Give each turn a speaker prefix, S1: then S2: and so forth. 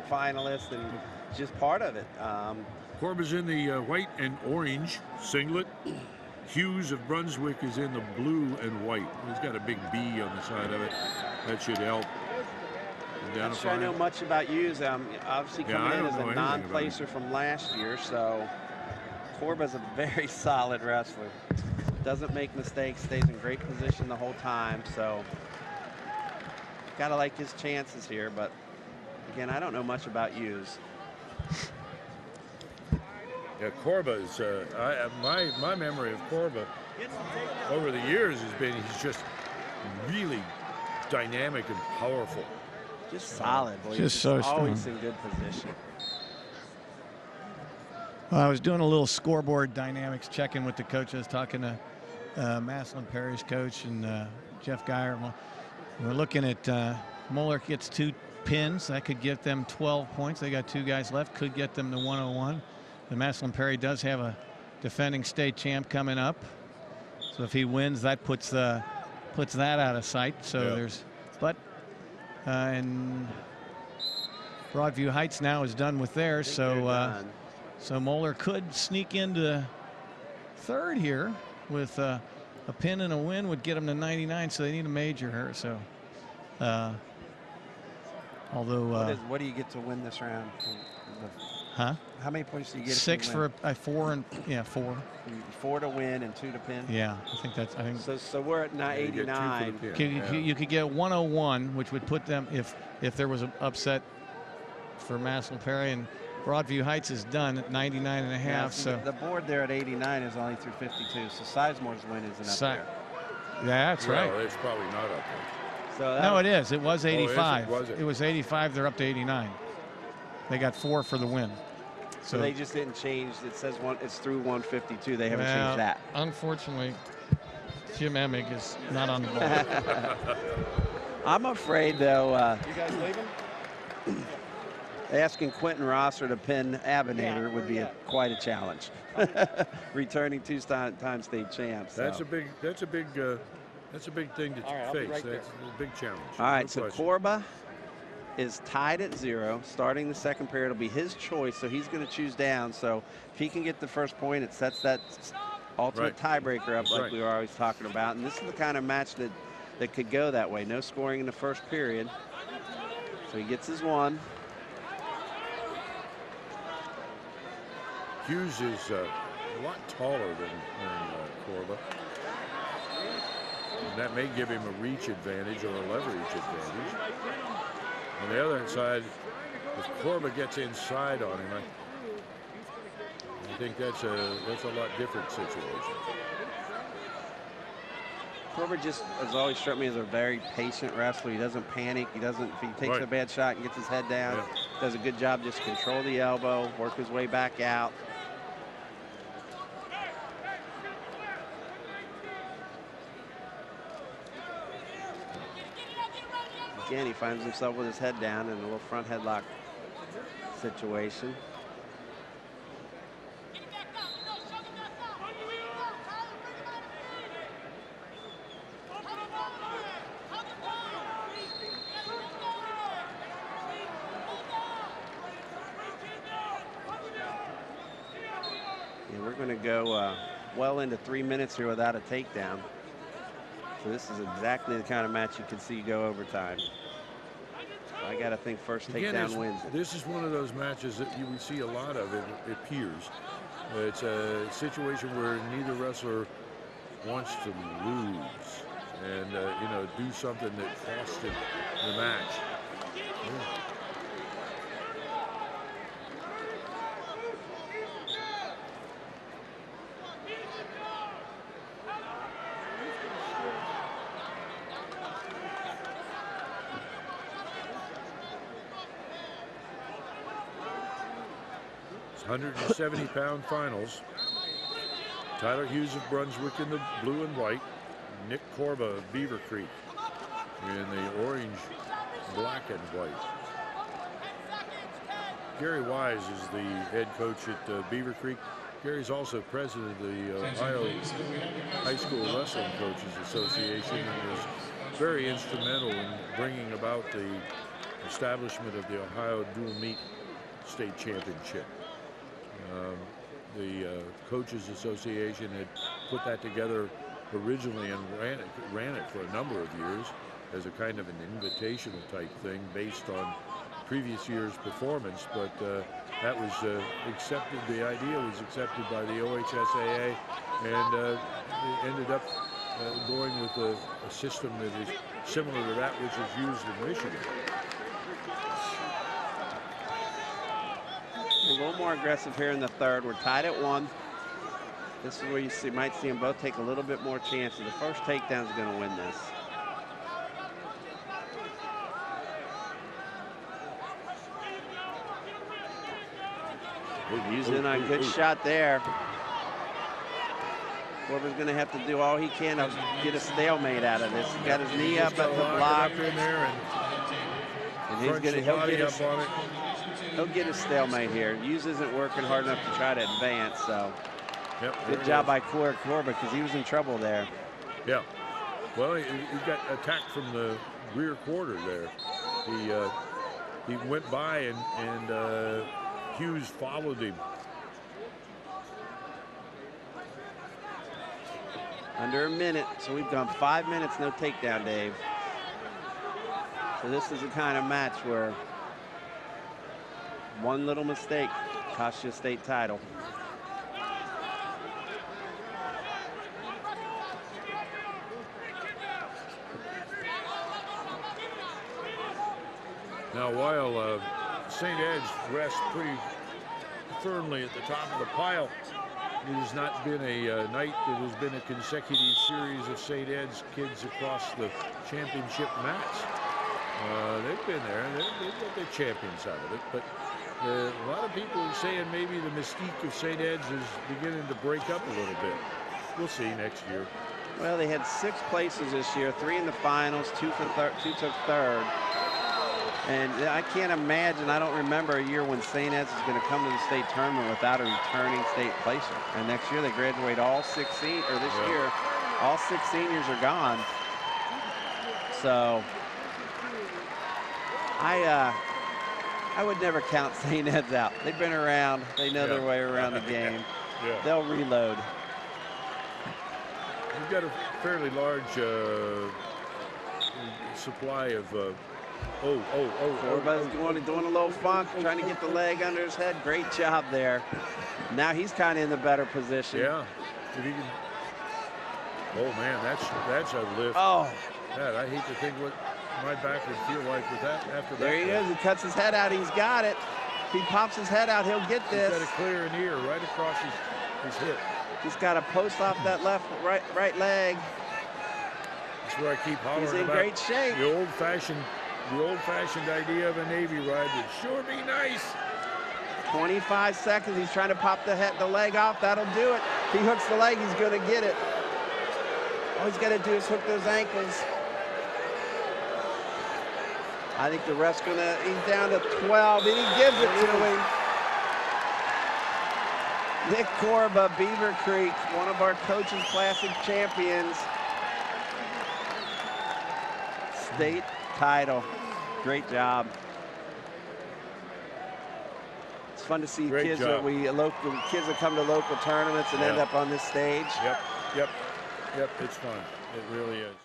S1: finalist and just part of it.
S2: Corba's in the white and orange singlet. Hughes of Brunswick is in the blue and white. He's got a big B on the side of it. That should help.
S1: I'm not sure I know much about Hughes. Obviously coming in as a non-placer from last year, so Corba's a very solid wrestler. Doesn't make mistakes, stays in great position the whole time, so gotta like his chances here, but again, I don't know much about Hughes.
S2: Yeah, Corba's, my memory of Corba over the years has been he's just really dynamic and powerful.
S1: Just solid. Boy.
S3: Just so
S1: always
S3: strong.
S1: in good position.
S3: Well, I was doing a little scoreboard dynamics checking with the coach. I was talking to Maslin Perry's coach and Jeff Geyer. We're looking at Moeller gets 2 pins. That could get them 12 points. They got 2 guys left. Could get them to 101. The Maslin Perry does have a defending state champ coming up. So if he wins, that puts that out of sight. So there's, but and Broadview Heights now is done with theirs. So so Moeller could sneak into 3rd here with a pin and a win would get them to 99. So they need a major here. So although
S1: what do you get to win this round?
S3: Huh?
S1: How many points do you get?
S3: 6 for 4 and 4.
S1: 4 to win and 2 to pin.
S3: Yeah, I think that's. I think
S1: so. We're at 89.
S3: You could get 101, which would put them if there was an upset for Maslin Perry, and Broadview Heights is done at 99 and a half. So
S1: the board there at 89 is only through 52. So Sizemore's win isn't up there.
S3: Yeah, that's right.
S2: Well, it's probably not up there.
S1: So
S3: no, it is. It was 85.
S2: Was it?
S3: It was 85. They're up to 89. They got 4 for the win.
S1: So they just didn't change. It says it's through 152. They haven't changed that.
S3: Unfortunately, Jim Emig is not on the ball.
S1: I'm afraid, though.
S4: You guys leaving?
S1: Asking Quentin Rosser to pin Abinator would be quite a challenge. Returning 2-time state champ. So.
S2: That's a big thing to face. That's a big challenge.
S1: All right, so Corba is tied at 0. Starting the second period will be his choice, so he's going to choose down. So if he can get the first point, it sets that ultimate tiebreaker up like we were always talking about. And this is the kind of match that could go that way. No scoring in the first period. So he gets his 1.
S2: Hughes is a lot taller than Corba. And that may give him a reach advantage or a leverage advantage. On the other side, if Corba gets inside on him, I think that's a lot different situation.
S1: Corba just has always struck me as a very patient wrestler. He doesn't panic. He doesn't. If he takes a bad shot and gets his head down, does a good job just control the elbow, work his way back out. Again, he finds himself with his head down in a little front headlock situation. Yeah, we're going to go well into 3 minutes here without a takedown. So this is exactly the kind of match you can see go overtime. So I got to think first takedown wins it.
S2: This is one of those matches that you would see a lot of, it appears. It's a situation where neither wrestler wants to lose and, you know, do something that costed the match. Yeah. It's 170-pound finals. Tyler Hughes of Brunswick in the blue and white. Nick Corba of Beaver Creek in the orange, black, and white. Gary Wise is the head coach at Beaver Creek. Gary's also president of the Ohio High School Wrestling Coaches Association and was very instrumental in bringing about the establishment of the Ohio Dual Meet State Championship. The Coaches Association had put that together originally and ran it for a number of years as a kind of an invitational type thing based on previous year's performance, but that was accepted. The idea was accepted by the OHSAA, and ended up going with a system that is similar to that which is used in Michigan.
S1: A little more aggressive here in the third. We're tied at 1. This is where you might see them both take a little bit more chances. The first takedown is going to win this. Hughes in on a good shot there. Corba's going to have to do all he can to get a stalemate out of this. He's got his knee up at the block.
S2: In there
S1: and he'll get a stalemate here. Hughes isn't working hard enough to try to advance, so good job by Corba because he was in trouble there.
S2: Yeah. Well, he got attacked from the rear quarter there. He went by and Hughes followed him.
S1: Under a minute, so we've gone 5 minutes, no takedown, Dave. So this is the kind of match where one little mistake costs you a state title.
S2: Now, while St. Ed's rests pretty firmly at the top of the pile, it has not been a night that has been a consecutive series of St. Ed's kids across the championship mats. They've been there, and they've got their champions out of it, but a lot of people are saying maybe the mystique of St. Ed's is beginning to break up a little bit. We'll see next year.
S1: Well, they had 6 places this year, 3 in the finals, 2 took third. And I can't imagine, I don't remember a year when St. Ed's is going to come to the state tournament without a returning state placer. And next year they graduate all 16, or this year, all 6 seniors are gone. So I would never count St. Ed's out. They've been around. They know their way around the game. They'll reload.
S2: We've got a fairly large supply of
S1: Corba's doing a little funk, trying to get the leg under his head. Great job there. Now he's kind of in the better position.
S2: Yeah. If he can. Oh man, that's a lift.
S1: Oh.
S2: God, I hate to think what my back would feel like with that after that.
S1: There he is. He cuts his head out. He's got it. If he pops his head out, he'll get this.
S2: He's got to clear an ear right across his hip.
S1: He's got to post off that right leg.
S2: That's where I keep hollering about.
S1: He's in great shape.
S2: The old-fashioned idea of a Navy ride would sure be nice.
S1: 25 seconds. He's trying to pop the leg off. That'll do it. If he hooks the leg, he's going to get it. All he's got to do is hook those ankles. I think the ref's going to, he's down to 12, and he gives it to him. Nick Corba, Beaver Creek, one of our Coaches Classic champions. State title. Great job. It's fun to see kids that kids that come to local tournaments and end up on this stage.
S2: Yep, it's fun. It really is.